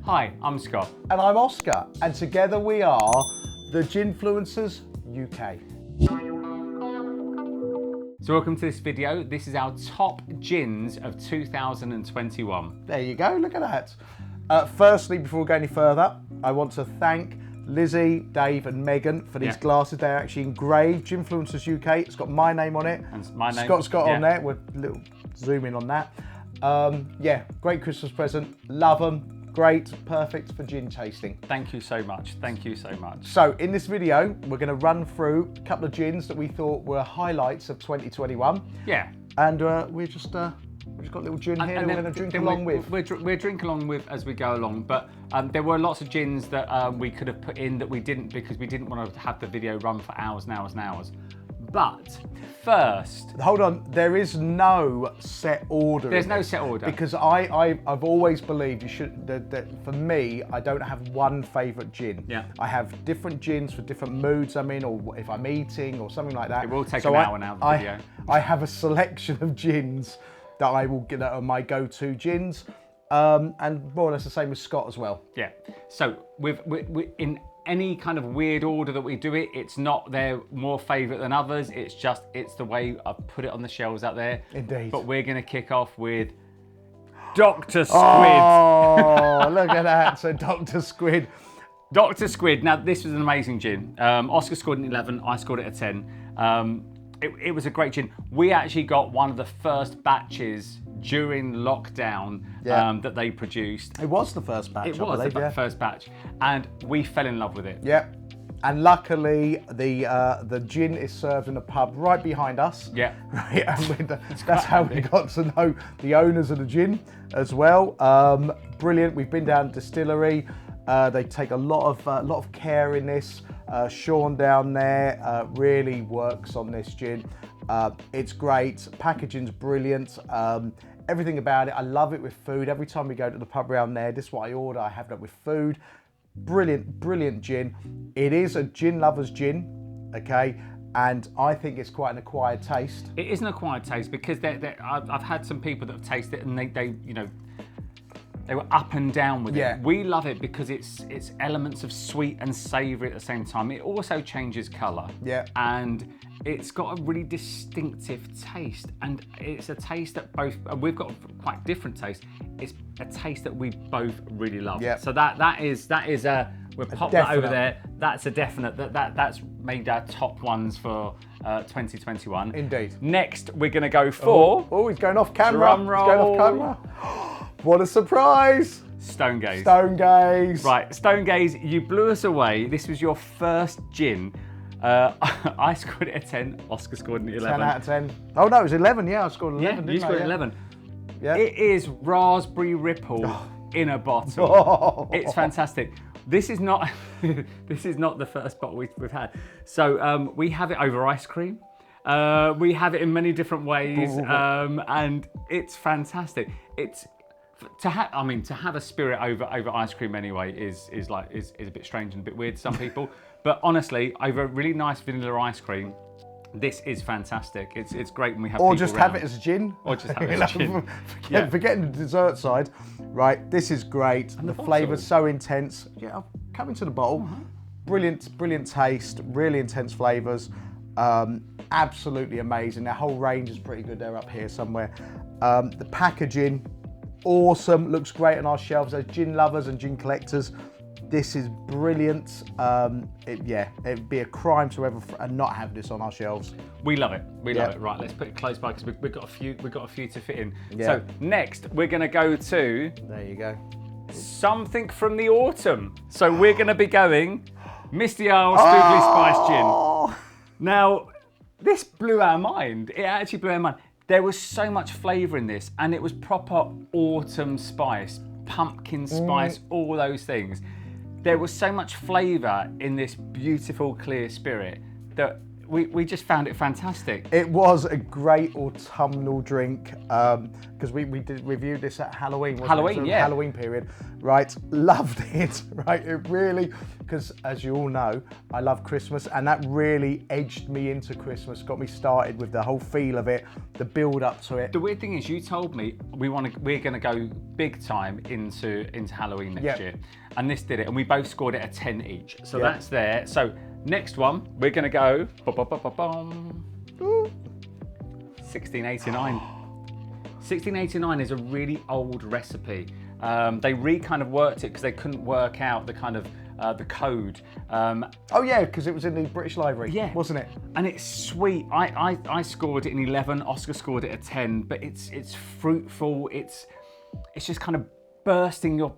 Hi, I'm Scott. And I'm Oscar, and together we are the Ginfluencers UK. So welcome to this video. This is our top gins of 2021. There you go, look at that. Firstly, before we go any further, I want to thank Lizzie, Dave and Megan for these glasses. They're actually engraved, Ginfluencers UK. It's got my name on it. And my name. Scott's got on there. We'll little zoom in on that. Yeah, great Christmas present. Love them. Great, perfect for gin tasting. Thank you so much. Thank you so much. So in this video, we're going to run through a couple of gins that we thought were highlights of 2021. Yeah. And we've just got a little gin here that we're going to drink along with. We're drinking along with as we go along, but there were lots of gins that we could have put in that we didn't, because we didn't want to have the video run for hours and hours and hours. But first, hold on, there is no set order. There's no set order. Because I've always believed you should, that for me, I don't have one favourite gin. Yeah. I have different gins for different moods I'm in, or if I'm eating or something like that. It will take an hour now, the video. I have a selection of gins that I will get that are my go-to gins. And more or less the same as Scott as well. Yeah. So we in any kind of weird order that we do it, it's not they're more favourite than others. It's just, it's the way I've put it on the shelves out there. Indeed. But we're going to kick off with Dr. Squid. Oh, look at that. So Dr. Squid. Dr. Squid. Now, this was an amazing gin. Oscar scored an 11. I scored it a 10. It was a great gin. We actually got one of the first batches during lockdown that they produced. It was the first batch, It was the first batch, and we fell in love with it. Yep. And luckily, the gin is served in a pub right behind us. Yeah. Right, and that's how we got to know the owners of the gin as well. Brilliant. We've been down to Distillery. They take a lot of care in this. Sean down there really works on this gin. It's great. Packaging's brilliant. Everything about it. I love it with food. Every time we go to the pub around there, this is what I order. I have that with food. Brilliant, brilliant gin. It is a gin lover's gin, okay? And I think it's quite an acquired taste. It is an acquired taste because I've had some people that have tasted it and they you know, they were up and down with it. We love it because it's elements of sweet and savoury at the same time. It also changes colour. Yeah. And it's got a really distinctive taste. And it's a taste that we've got quite different taste. It's a taste that we both really love. Yeah. So that is we'll pop that over there. That's a definite, that's made our top ones for 2021. Indeed. Next, we're gonna go for... Oh, he's going off camera. Drum roll. He's going off camera. What a surprise. Stone Gaze. Stone Gaze. Right, Stone Gaze, you blew us away. This was your first gin. I scored it a 10, Oscar scored an 11. 10 out of 10. Oh no, it was 11, I scored 11, Yeah, you scored 11. Yeah. It is Raspberry Ripple in a bottle. Oh. It's fantastic. This is not the first bottle we've had. So we have it over ice cream. We have it in many different ways, and it's fantastic. To have a spirit over ice cream anyway is a bit strange and a bit weird to some people. But honestly, over a really nice vanilla ice cream, this is fantastic. It's great when we have or people just around. have it as a gin. Or just have it as a gin. Forgetting the dessert side. Right, this is great. The flavour's so intense. Yeah, I'll come into the bottle. Brilliant, brilliant taste. Really intense flavours. Absolutely amazing. Their whole range is pretty good. They're up here somewhere. The packaging, awesome. Looks great on our shelves. As gin lovers and gin collectors, this is brilliant. It'd be a crime to ever not have this on our shelves. We love it. We love it. Right, let's put it close by because we've got a few to fit in. Yeah. So next, we're going to go to There you go. something from the autumn. So we're going to be going Misty Spiced Gin. Now, this blew our mind. It actually blew our mind. There was so much flavour in this, and it was proper autumn spice, pumpkin spice, all those things. There was so much flavour in this beautiful, clear spirit that we just found it fantastic. It was a great autumnal drink because we did review this at Halloween. Wasn't Halloween, it? So yeah. Halloween period, right? Loved it, right? It really, because as you all know, I love Christmas, and that really edged me into Christmas. Got me started with the whole feel of it, the build up to it. The weird thing is, you told me we're going to go big time into Halloween next year, and this did it, and we both scored it a 10 each. So that's there. So next one, we're going to go 1689. 1689 is a really old recipe. They kind of worked it because they couldn't work out the kind of the code. Oh yeah, because it was in the British Library, wasn't it? And it's sweet. I scored it an 11. Oscar scored it a 10. But it's fruitful. It's just kind of bursting your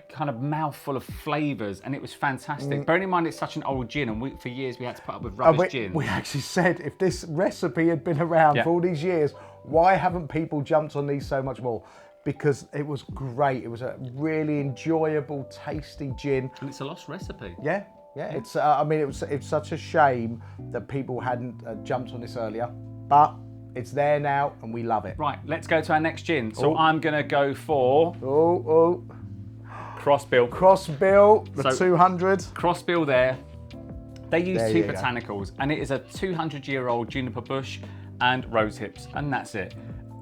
kind of mouth full of flavours, and it was fantastic. Bearing in mind it's such an old gin, and for years we had to put up with rubbish gin. We actually said if this recipe had been around for all these years, why haven't people jumped on these so much more? Because it was great. It was a really enjoyable, tasty gin. And it's a lost recipe. Yeah. It's. I mean, it's such a shame that people hadn't jumped on this earlier, but it's there now, and we love it. Right, let's go to our next gin. So I'm gonna go for Crossbill. Crossbill, the 200. Crossbill there. They use two botanicals, and it is a 200-year-old juniper bush and rose hips, and that's it.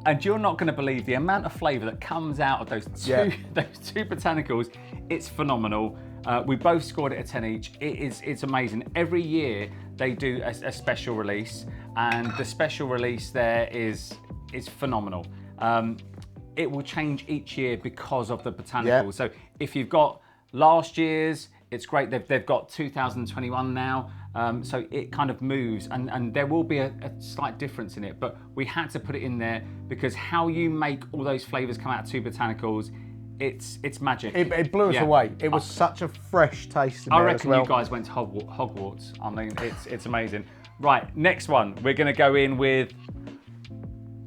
And you're not going to believe the amount of flavour that comes out of those two botanicals. It's phenomenal. We both scored it a 10 each. It's amazing. Every year they do a special release, and the special release there is phenomenal. It will change each year because of the botanicals. So if you've got last year's, it's great. They've got 2021 now. So it kind of moves, and there will be a slight difference in it, but we had to put it in there because how you make all those flavours come out of two botanicals, it's magic. It blew us away. It was such a fresh taste in there as well. I reckon you guys went to Hogwarts. I mean, it's amazing. Right, next one. We're going to go in with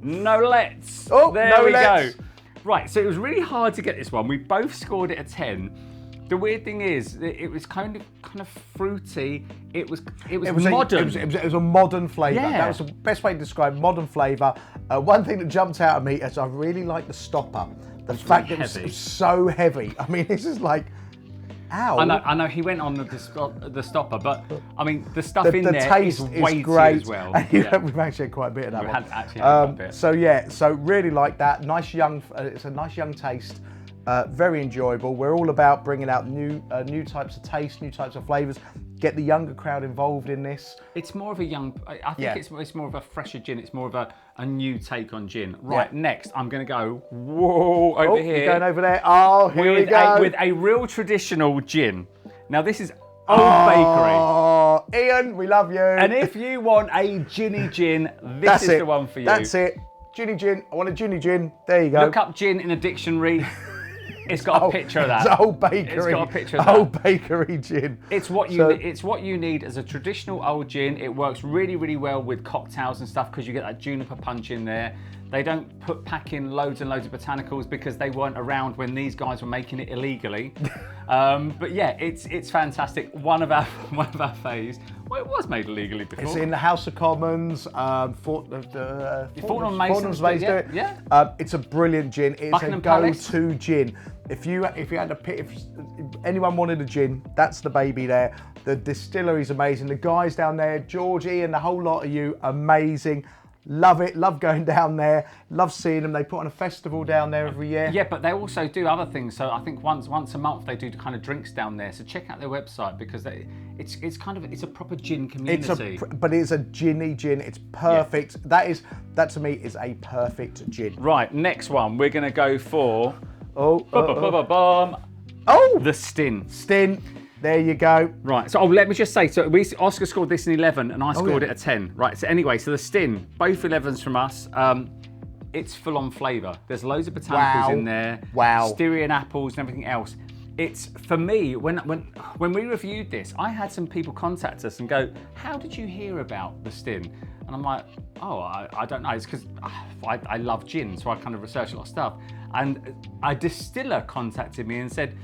Nolet's. Oh, there we Nolet's. go. Right, so it was really hard to get this one. We both scored it a 10. The weird thing is, it was kind of fruity. It was modern. It was a modern flavour. Yeah. That was the best way to describe modern flavour. One thing that jumped out at me is I really like the stopper. The fact that it was so heavy. I mean, this is like, ow. I know. He went on the stopper, but I mean, the stuff in the there taste is is weighty great as well. We've actually had quite a bit of that. We one. had actually had quite a bit. So really like that. Nice young. It's a nice young taste. Very enjoyable. We're all about bringing out new types of taste, new types of flavours. Get the younger crowd involved in this. It's more of a young. I think it's more of a fresher gin. It's more of a new take on gin. Right, next I'm going to go over here. You're going over there. Oh, here we go. With a real traditional gin. Now this is Old Bakery. Oh, Ian, we love you. And if you want a ginny gin, this is the one for you. That's it. Ginny gin. I want a ginny gin. There you go. Look up gin in a dictionary. It's got a picture of that. It's Old Bakery. It's got a picture of that. Old Bakery gin. It's what you need as a traditional old gin. It works really, really well with cocktails and stuff because you get that juniper punch in there. They don't pack in loads and loads of botanicals because they weren't around when these guys were making it illegally. But yeah, it's fantastic. One of our faves. Well, it was made illegally before. It's in the House of Commons. Fortnum Mason's do it. Yeah. It's a brilliant gin. It's Buckingham a go-to gin. If anyone wanted a gin, that's the baby there. The distillery's amazing. The guys down there, Georgie and the whole lot of you, amazing. Love it, love going down there, love seeing them. They put on a festival down there every year. Yeah, but they also do other things. So I think once a month they do kind of drinks down there. So check out their website because it's a proper gin community. But it's a ginny gin. It's perfect. Yeah. That to me is a perfect gin. Right, next one we're gonna go for the Stin. Stin. There you go. Right, so let me just say, so Oscar scored this in 11 and I scored it a 10. Right, so anyway, so the Stin, both 11s from us. It's full on flavour. There's loads of botanicals in there. Wow. Styrian apples and everything else. It's, for me, when we reviewed this, I had some people contact us and go, how did you hear about the Stin? And I'm like, I don't know. It's because I love gin, so I kind of researched a lot of stuff. And a distiller contacted me and said,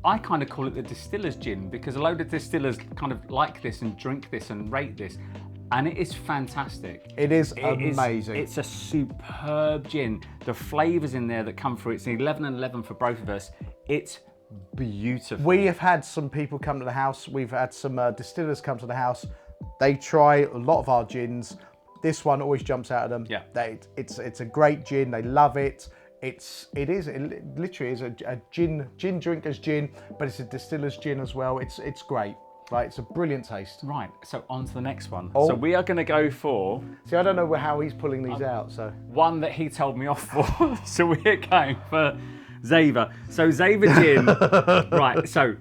I kind of call it the Distillers Gin because a load of distillers kind of like this and drink this and rate this. and it is fantastic. It is amazing. It's a superb gin. The flavours in there that come through, it's an 11 and 11 for both of us. It's beautiful. We have had some people come to the house. We've had some distillers come to the house. They try a lot of our gins. This one always jumps out at them. Yeah. It's a great gin. They love it. It literally is a gin drinker's gin, but it's a distiller's gin as well. It's great. Right, it's a brilliant taste. Right, so on to the next one. Oh. So we are going to go for... See, I don't know how he's pulling these out, so... One that he told me off for. So we're going for Zava. So Zava gin. Right, so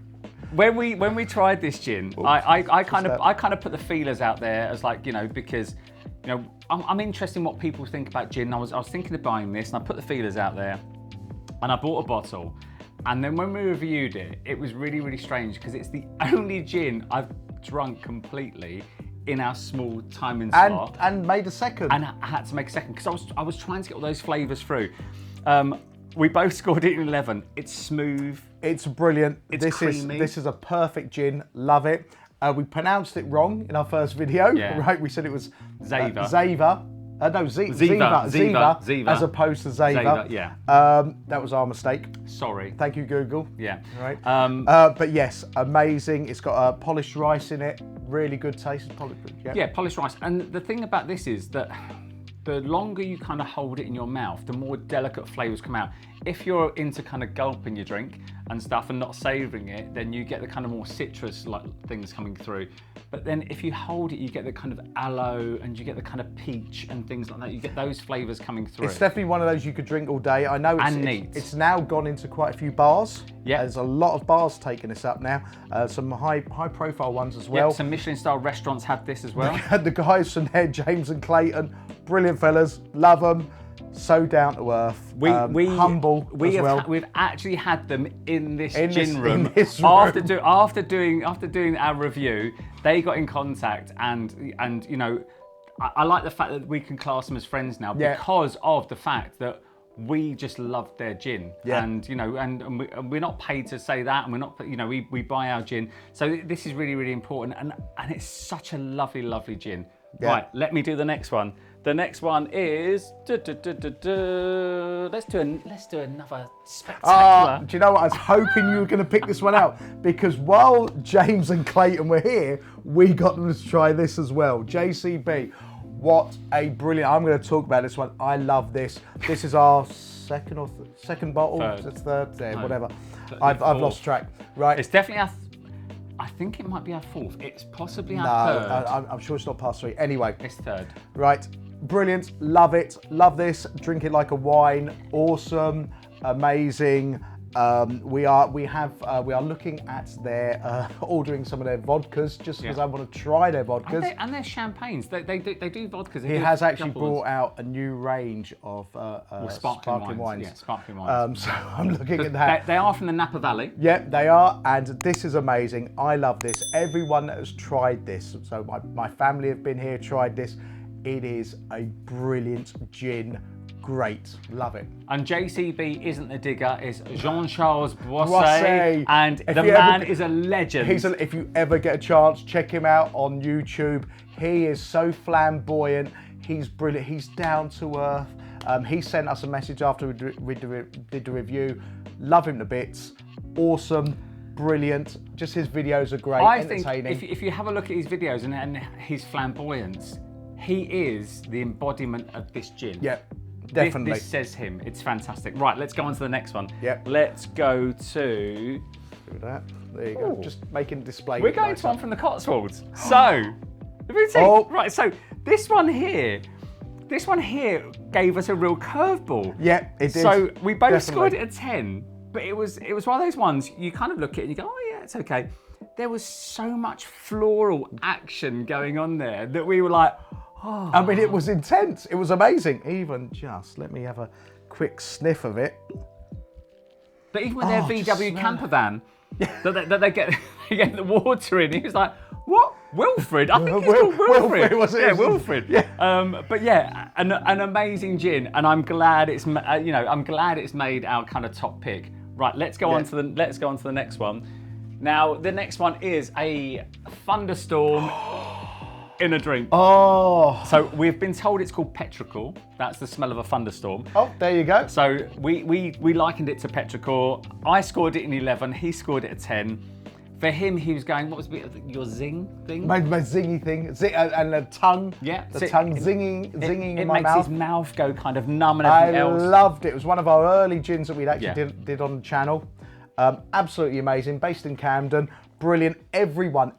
when we tried this gin, I kind of put the feelers out there as like, because, I'm interested in what people think about gin. I was thinking of buying this, and I put the feelers out there, and I bought a bottle. And then when we reviewed it, it was really, really strange because it's the only gin I've drunk completely in our small timing slot. And made a second. And I had to make a second because I was trying to get all those flavours through. We both scored it in 11. It's smooth. It's brilliant. It's creamy. This is a perfect gin. Love it. We pronounced it wrong in our first video, right? We said it was Zava. Ziva, as opposed to Zava. Zava, yeah. That was our mistake. Sorry. Thank you, Google. Yeah. Right. But yes, amazing. It's got polished rice in it. Really good taste. Yeah, polished rice. And the thing about this is that the longer you kind of hold it in your mouth, the more delicate flavours come out. If you're into kind of gulping your drink and stuff and not savouring it, then you get the kind of more citrus like things coming through. But then if you hold it, you get the kind of aloe and you get the kind of peach and things like that. You get those flavours coming through. It's definitely one of those you could drink all day. I know it's now gone into quite a few bars. Yeah. There's a lot of bars taking this up now. Some high profile ones as well. Yeah, some Michelin star restaurants have this as well. The guys from there, James and Clayton, brilliant fellas, love them. So down to earth, humble as well. We've actually had them in this In gin room. this After doing our review, they got in contact and I like the fact that we can class them as friends now because of the fact that we just loved their gin, and we're not paid to say that, and we're not, we buy our gin, so this is really, really important, and it's such a lovely, lovely gin. Yeah. Right, let me do the next one. The next one is let's do another spectacular. Do you know what? I was hoping you were going to pick this one out because while James and Clayton were here, we got them to try this as well. JCB, what a brilliant! I'm going to talk about this one. I love this. This is our second bottle. Third. It's third. No. Whatever. I've lost track. Right. It's definitely our. I think it might be our fourth. It's possibly our third. I'm sure it's not past three. Anyway. It's third. Right. Brilliant. Love it. Love this. Drink it like a wine. Awesome. Amazing. We are looking at their ordering some of their vodkas just because I want to try their vodkas and their champagnes. They do vodkas. He has actually brought out a new range of sparkling wines. Yeah, sparkling wines. So I'm looking at that. They are from the Napa Valley. Yeah, they are, and this is amazing. I love this. Everyone that has tried this, so my family have been here, tried this. It is a brilliant gin. Great, love it. And JCB isn't the digger, it's Jean-Charles Boisset, and the man is a legend. If you ever get a chance, check him out on YouTube. He is so flamboyant, he's brilliant, he's down to earth. He sent us a message after we did the review. Love him to bits, awesome, brilliant. Just his videos are great, entertaining. Think if you have a look at his videos and his flamboyance, he is the embodiment of this gin. Yeah. Definitely. This says him. It's fantastic. Right, let's go on to the next one. Yep. Let's go to... Do that. There you go. Just making a display. We're going to one from the Cotswolds. So, right, so this one here gave us a real curveball. Yeah, it did. So we both scored it a 10, but it was one of those ones you kind of look at it and you go, oh yeah, it's okay. There was so much floral action going on there that we were like, oh. I mean, it was intense. It was amazing. Let me have a quick sniff of it. But even with their VW camper van, that they get the water in, he was like, what? Wilfred? I think he's called Wilfred. Wilfred. Yeah. But yeah, an amazing gin, and I'm glad it's made our kind of top pick. Right, let's go on to the next one. Now, the next one is a thunderstorm in a drink. Oh. So we've been told it's called petrichor. That's the smell of a thunderstorm. Oh, there you go. So we likened it to petrichor. I scored it an 11. He scored it a 10. For him, he was going, what was your zing thing? My zingy thing, and the tongue. Yeah. The tongue zinging in my mouth. It makes his mouth go kind of numb and I everything else. loved it. It was one of our early gins that we'd actually did on the channel. Absolutely amazing. Based in Camden. Brilliant. Everyone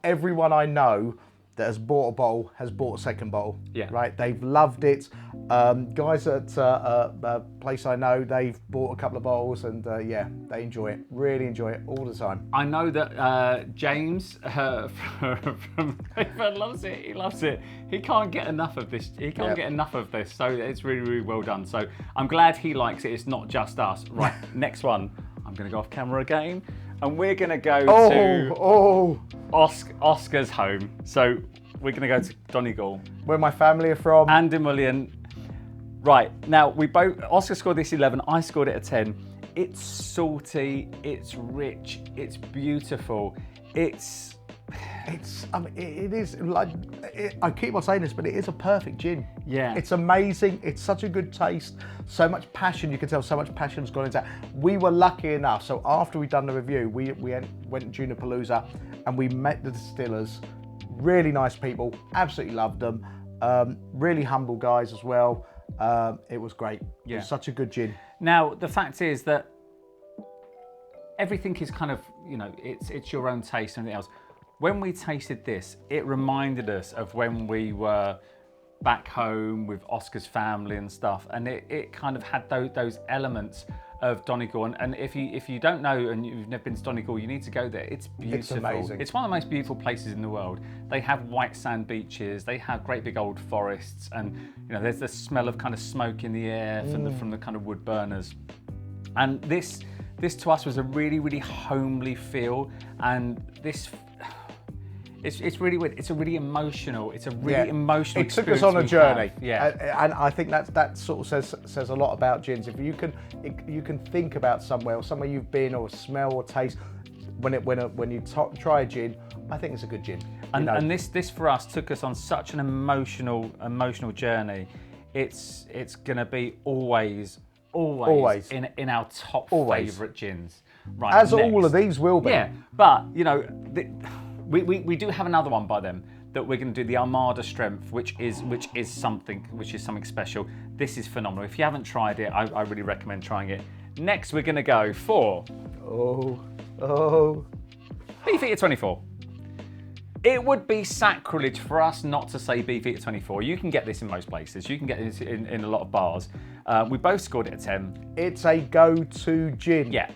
I know that has bought a bottle has bought a second bottle. Yeah. Right. They've loved it. Guys at a place I know, they've bought a couple of bottles and yeah, they enjoy it. Really enjoy it all the time. I know that James from Paper loves it. He loves it. He can't get enough of this. He can't get enough of this. So it's really, really well done. So I'm glad he likes it. It's not just us. Right. Next one. I'm going to go off camera again. And we're going to go to Oscar's home. So we're going to go to Donegal. Where my family are from. And Mullion. Right, now Oscar scored this 11, I scored it a 10. It's salty, it's rich, it's beautiful. I mean, it is like, I keep on saying this, but it is a perfect gin. Yeah. It's amazing. It's such a good taste. So much passion. You can tell so much passion's gone into it. We were lucky enough. So after we'd done the review, we went to Junipalooza and we met the distillers. Really nice people. Absolutely loved them. Really humble guys as well. It was great. Yeah. It was such a good gin. Now, the fact is that everything is kind of, it's your own taste and everything else. When we tasted this, it reminded us of when we were back home with Oscar's family and stuff, and it kind of had those elements of Donegal. And if you don't know and you've never been to Donegal, you need to go there. It's beautiful. It's amazing. It's one of the most beautiful places in the world. They have white sand beaches. They have great big old forests, and there's the smell of kind of smoke in the air from the kind of wood burners. And this to us was a really, really homely feel, and this. It's really weird. It's a really emotional. It's a really emotional. It took us on a journey. Yeah, and I think that sort of says a lot about gins. If you can think about somewhere you've been or smell or taste when you try a gin, I think it's a good gin. And this for us took us on such an emotional journey. It's gonna be always in our top favourite gins. Right. As next. All of these will be. Yeah, but we do have another one by them that we're going to do, the Armada Strength, which is something special. This is phenomenal. If you haven't tried it, I really recommend trying it. Next, we're going to go for Beefeater 24. It would be sacrilege for us not to say Beefeater 24. You can get this in most places. You can get this in a lot of bars. We both scored it a 10. It's a go-to gin. Yeah.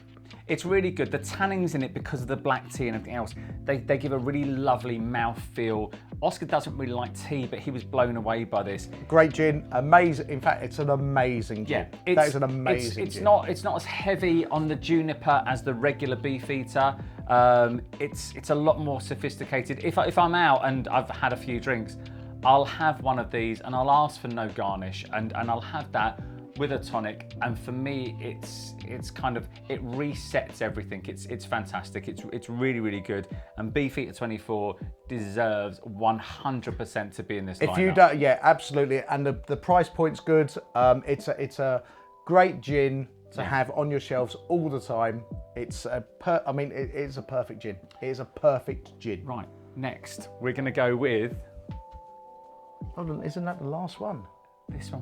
It's really good. The tannins in it, because of the black tea and everything else, they give a really lovely mouth feel. Oscar doesn't really like tea, but he was blown away by this. Great gin, amazing. In fact, it's an amazing gin. Yeah, that is an amazing gin. It's not as heavy on the juniper as the regular Beefeater. It's a lot more sophisticated. If I'm out and I've had a few drinks, I'll have one of these and I'll ask for no garnish, and I'll have that with a tonic, and for me it's kind of, it resets everything. It's fantastic. It's really, really good, and Beefeater 24 deserves 100% to be in this lineup. If you don't, yeah, absolutely, and the price point's good. It's a great gin to have on your shelves all the time. It's a perfect gin. It is a perfect gin. Right, next we're going to go with, hold on, isn't that the last one? This one.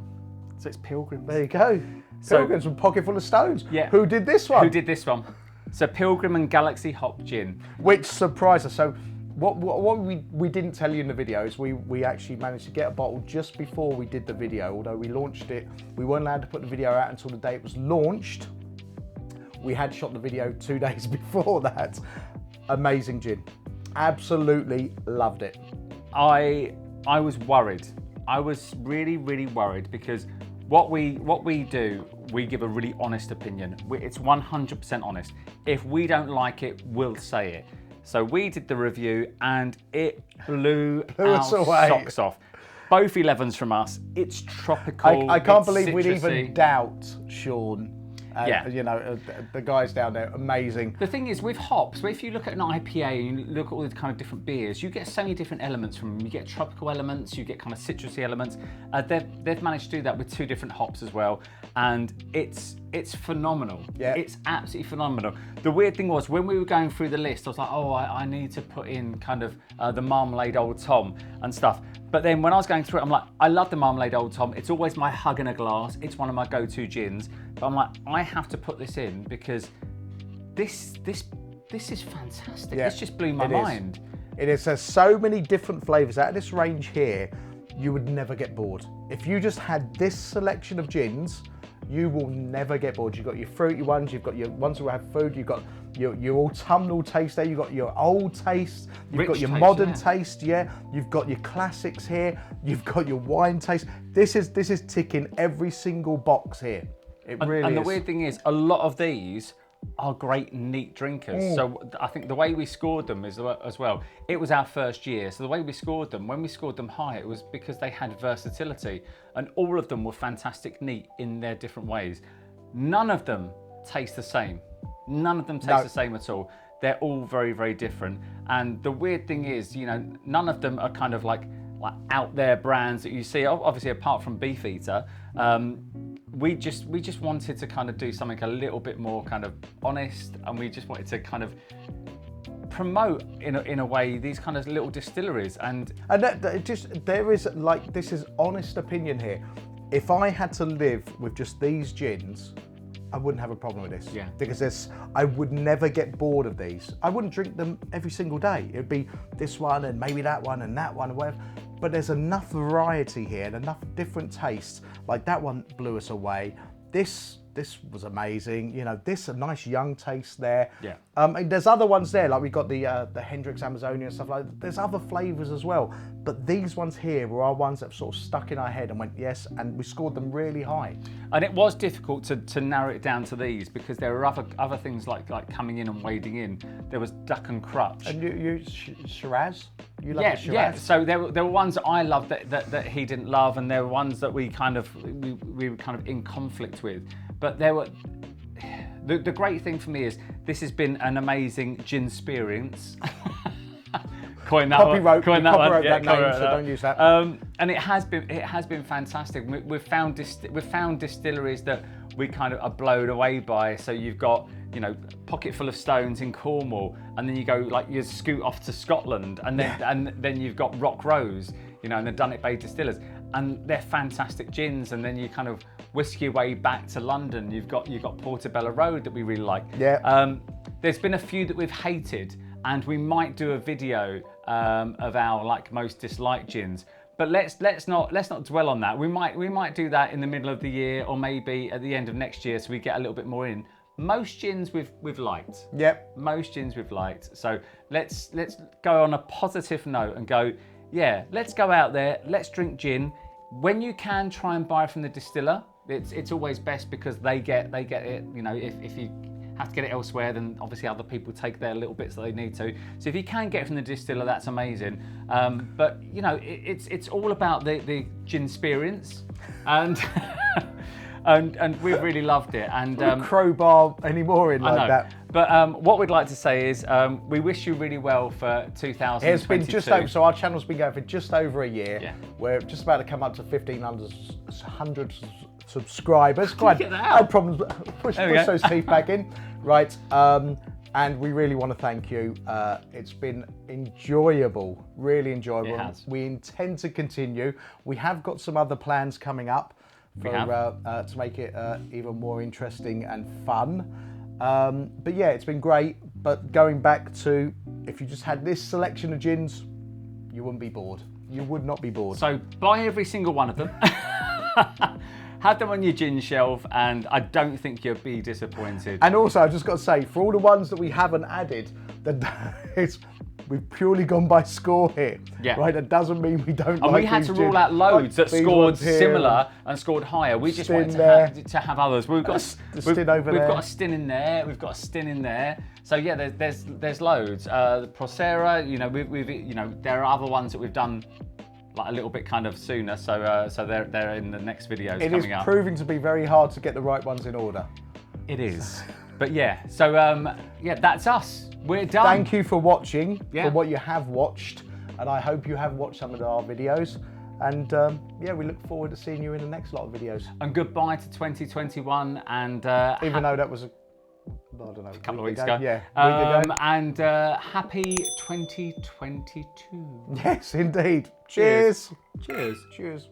So it's Pilgrim. There you go. Pilgrim's from Pocket Full of Stones. Yeah. Who did this one? Who did this one? So Pilgrim and Galaxy Hop Gin. Which surprised us. So what we didn't tell you in the video is we actually managed to get a bottle just before we did the video. Although we launched it, we weren't allowed to put the video out until the day it was launched. We had shot the video 2 days before that. Amazing gin. Absolutely loved it. I was worried. I was really, really worried, because what we do, we give a really honest opinion. It's 100% honest. If we don't like it, we'll say it. So we did the review and it blew our socks off. Both 11s from us. It's tropical. I can't believe citrusy. we'd even doubt, Sean, Yeah. You know, the guys down there, amazing. The thing is with hops, if you look at an IPA and you look at all the kind of different beers, you get so many different elements from them. You get tropical elements, you get kind of citrusy elements. They've managed to do that with 2 different hops as well, and it's phenomenal. Yeah. It's absolutely phenomenal. The weird thing was when we were going through the list, I was like, oh, I need to put in kind of the Marmalade Old Tom and stuff. But then when I was going through it, I'm like, I love the Marmalade Old Tom. It's always my hug in a glass. It's one of my go-to gins. But I'm like, I have to put this in because this is fantastic. Yeah, This just blew my mind. It is. There's so many different flavours out of this range here. You would never get bored. If you just had this selection of gins, you will never get bored. You've got your fruity ones, you've got your ones that have food, you've got your autumnal taste there, you've got your old taste, you've got your modern taste, you've got your classics here, you've got your wine taste. This is ticking every single box here. It really is. And the weird thing is, a lot of these are great, neat drinkers. So I think the way we scored them is as well, it was our first year. So the way we scored them, when we scored them high, it was because they had versatility and all of them were fantastic, neat in their different ways. None of them taste the same. None of them taste the same at all. They're all very, very different. And the weird thing is, you know, none of them are kind of like out there brands that you see, obviously apart from Beefeater. We just wanted to kind of do something a little bit more kind of honest, and we just wanted to kind of promote in a way these kind of little distilleries. And there is like, this is honest opinion here. If I had to live with just these gins, I wouldn't have a problem with this. Yeah. Because I would never get bored of these. I wouldn't drink them every single day. It'd be this one and maybe that one and that one and whatever. But there's enough variety here and enough different tastes. Like that one blew us away. This was amazing. You know, a nice young taste there. Yeah. And there's other ones there, like we got the Hendrix Amazonia and stuff like that. There's other flavours as well. But these ones here were our ones that sort of stuck in our head and went, yes, and we scored them really high. And it was difficult to narrow it down to these because there were other things like coming in and wading in. There was Duck and Crutch. And you Shiraz? You love the Shiraz? Yeah. So there were ones that I loved that he didn't love, and there were ones that we were kind of in conflict with. But there were. The great thing for me is this has been an amazing gin experience. Coin that Copyright, one. Coin that one. Yeah, that name, so don't use that. And it has been fantastic. We've found distilleries that we kind of are blown away by. So you've got, you know, Pocket Full of Stones in Cornwall, and then you go like you scoot off to Scotland, and then you've got Rock Rose, you know, and the Dunnet Bay Distillers, and they're fantastic gins. And then you kind of whisk your way back to London. You've got Portobello Road that we really like. Yeah. There's been a few that we've hated, and we might do a video of our like most disliked gins. But let's not dwell on that. We might do that in the middle of the year, or maybe at the end of next year, so we get a little bit more in. Most gins we've liked. Yep. Most gins we've liked. So let's go on a positive note and go, yeah, let's go out there, let's drink gin. When you can, try and buy from the distiller. It's always best because they get it. You know, if you have to get it elsewhere, then obviously other people take their little bits that they need to. So if you can get it from the distiller, that's amazing. But you know, it's all about the gin experience, and and we've really loved it. And crowbar anymore in like that. But what we'd like to say is we wish you really well for 2022. It's been just over, so our channel's been going for just over a year. Yeah. We're just about to come up to 1,500 subscribers. Get that out. No problems. Push those teeth back in. Right. And we really want to thank you. It's been enjoyable, really enjoyable. It has. We intend to continue. We have got some other plans coming up to make it even more interesting and fun. But yeah, it's been great. But going back to, if you just had this selection of gins, you wouldn't be bored. You would not be bored. So buy every single one of them. Have them on your gin shelf, and I don't think you'll be disappointed. And also, I've just got to say, for all the ones that we haven't added, we've purely gone by score here. Yeah. Right? That doesn't mean we don't. And we had to rule out loads that scored similar and scored higher. We just wanted to have others. We've got We've got a Stin in there. We've got a Stin in there. So yeah, there's loads. The Procera, you know, we've you know, there are other ones that we've done like a little bit kind of sooner, so they're in the next videos coming up. It is proving to be very hard to get the right ones in order. It is. But yeah, so yeah, that's us. We're done. Thank you for watching, Yeah. for what you have watched, and I hope you have watched some of our videos. And yeah, we look forward to seeing you in the next lot of videos. And goodbye to 2021, and Even though that was I don't know, a couple of weeks ago. Yeah, week ago. And happy 2022. Yes, indeed. Cheers. Cheers. Cheers.